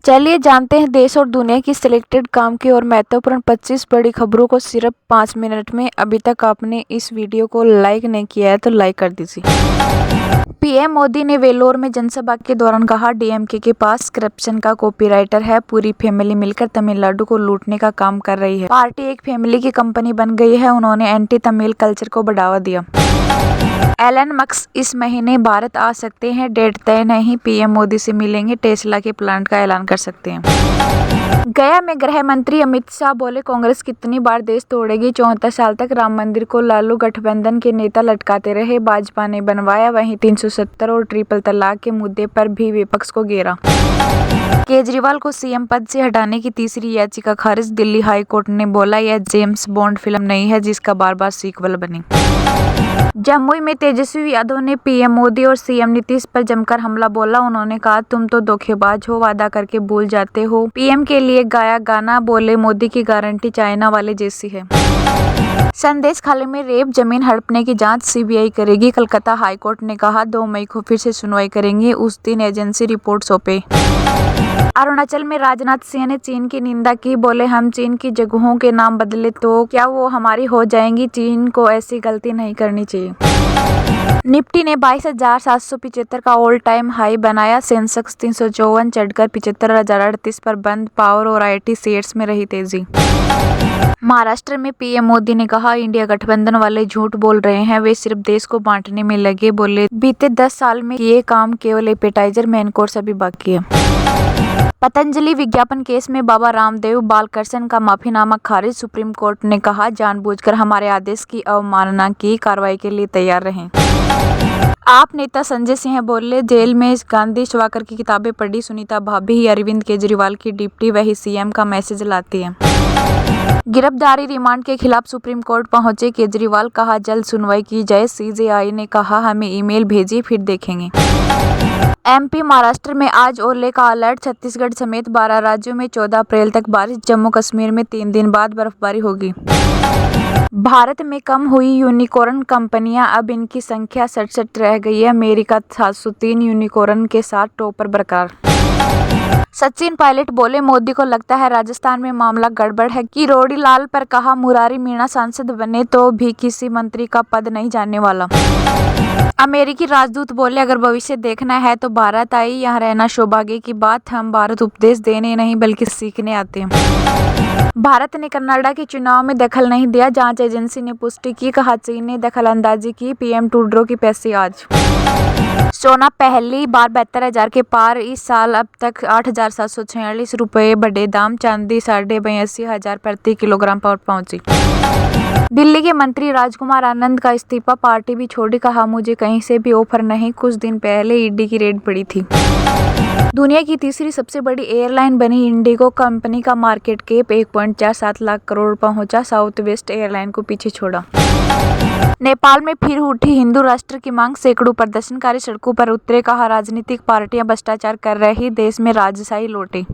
चलिए जानते हैं देश और दुनिया की सिलेक्टेड काम की और महत्वपूर्ण 25 बड़ी खबरों को सिर्फ 5 मिनट में। अभी तक आपने इस वीडियो को लाइक नहीं किया है तो लाइक कर दीजिए। पीएम मोदी ने वेलोर में जनसभा के दौरान कहा, डीएमके के पास करप्शन का कॉपीराइटर है। पूरी फैमिली मिलकर तमिलनाडु को लूटने का काम कर रही है। पार्टी एक फैमिली की कंपनी बन गई है। उन्होंने एंटी तमिल कल्चर को बढ़ावा दिया। एलन मस्क इस महीने भारत आ सकते हैं, डेट तय नहीं। पीएम मोदी से मिलेंगे, टेस्ला के प्लांट का ऐलान कर सकते हैं। गया में गृह मंत्री अमित शाह बोले, कांग्रेस कितनी बार देश तोड़ेगी। 74 साल तक राम मंदिर को लालू गठबंधन के नेता लटकाते रहे, भाजपा ने बनवाया। वहीं 370 और ट्रिपल तलाक के मुद्दे पर भी विपक्ष को घेरा। केजरीवाल को सीएम पद से हटाने की तीसरी याचिका खारिज। दिल्ली हाई कोर्ट ने बोला, यह जेम्स बॉन्ड फिल्म नहीं है जिसका बार बार सीक्वल बने। जमुई में तेजस्वी यादव ने पीएम मोदी और सीएम नीतीश पर जमकर हमला बोला। उन्होंने कहा, तुम तो धोखेबाज हो, वादा करके भूल जाते हो। पीएम के लिए गाया गाना। बोले, मोदी की गारंटी चाइना वाले जैसी है। संदेश खाली में रेप जमीन हड़पने की जांच सीबीआई करेगी। कलकत्ता हाईकोर्ट ने कहा, 2 मई को फिर से सुनवाई करेंगे, उस दिन एजेंसी रिपोर्ट सौंपे। अरुणाचल में राजनाथ सिंह ने चीन की निंदा की। बोले, हम चीन की जगहों के नाम बदले तो क्या वो हमारी हो जाएंगी। चीन को ऐसी गलती नहीं करनी चाहिए। निफ्टी ने 22,775 का ऑल टाइम हाई बनाया। सेंसेक्स 354 चढ़कर 75,038 पर बंद। पावर और आईटी शेयर्स में रही तेजी। महाराष्ट्र में पीएम मोदी ने कहा, इंडिया गठबंधन वाले झूठ बोल रहे हैं, वे सिर्फ देश को बांटने में लगे। बोले, बीते 10 साल में किए काम केवल एपेटाइजर, मेन कोर्स अभी बाकी है। पतंजलि विज्ञापन केस में बाबा रामदेव बालकृष्ण का माफीनामा खारिज। सुप्रीम कोर्ट ने कहा, जानबूझकर हमारे आदेश की अवमानना की, कार्रवाई के लिए तैयार रहें। आप नेता संजय सिंह बोले, जेल में गांधी स्वाकर की किताबें पढ़ी। सुनीता भाभी ही अरविंद केजरीवाल की डिप्टी, वही सीएम का मैसेज लाती है। गिरफ्तारी रिमांड के खिलाफ सुप्रीम कोर्ट पहुंचे केजरीवाल, कहा जल्द सुनवाई की जाए। सीजेआई ने कहा, हमें ईमेल भेजिए, फिर देखेंगे। एमपी महाराष्ट्र में आज ओले का अलर्ट। छत्तीसगढ़ समेत 12 राज्यों में 14 अप्रैल तक बारिश। जम्मू कश्मीर में 3 दिन बाद बर्फबारी होगी। भारत में कम हुई यूनिकॉर्न कंपनियां, अब इनकी संख्या 67 रह गई है। अमेरिका 703 यूनिकॉर्न के साथ टॉपर बरकरार। सचिन पायलट बोले, मोदी को लगता है राजस्थान में मामला गड़बड़ है। किरोड़ी लाल पर कहा, मुरारी मीणा सांसद बने तो भी किसी मंत्री का पद नहीं जाने वाला। अमेरिकी राजदूत बोले, अगर भविष्य देखना है तो भारत आई, यहाँ रहना सौभाग्य की बात। हम भारत उपदेश देने नहीं बल्कि सीखने आते हैं। भारत ने कनाडा के चुनाव में दखल नहीं दिया, जांच एजेंसी ने पुष्टि की। कहा, चीन ने दखलंदाजी की। पीएम ट्रूडो की पैसे आज। सोना पहली बार 72,000 के पार। इस साल अब तक 8,746 रुपये बढ़े दाम। चांदी 82,500 प्रति किलोग्राम पर पहुंची। दिल्ली के मंत्री राजकुमार आनंद का इस्तीफा, पार्टी भी छोड़ी। कहा, मुझे कहीं से भी ऑफर नहीं। कुछ दिन पहले ईडी की रेड पड़ी थी। दुनिया की तीसरी सबसे बड़ी एयरलाइन बनी इंडिगो। कंपनी का मार्केट कैप 1.47 लाख करोड़ पहुंचा। साउथ वेस्ट एयरलाइन को पीछे छोड़ा। नेपाल में फिर उठी हिंदू राष्ट्र की मांग। सैकड़ों प्रदर्शनकारी सड़कों पर उतरे। कहा, राजनीतिक पार्टियां भ्रष्टाचार कर रही, देश में राजशाही लौटे।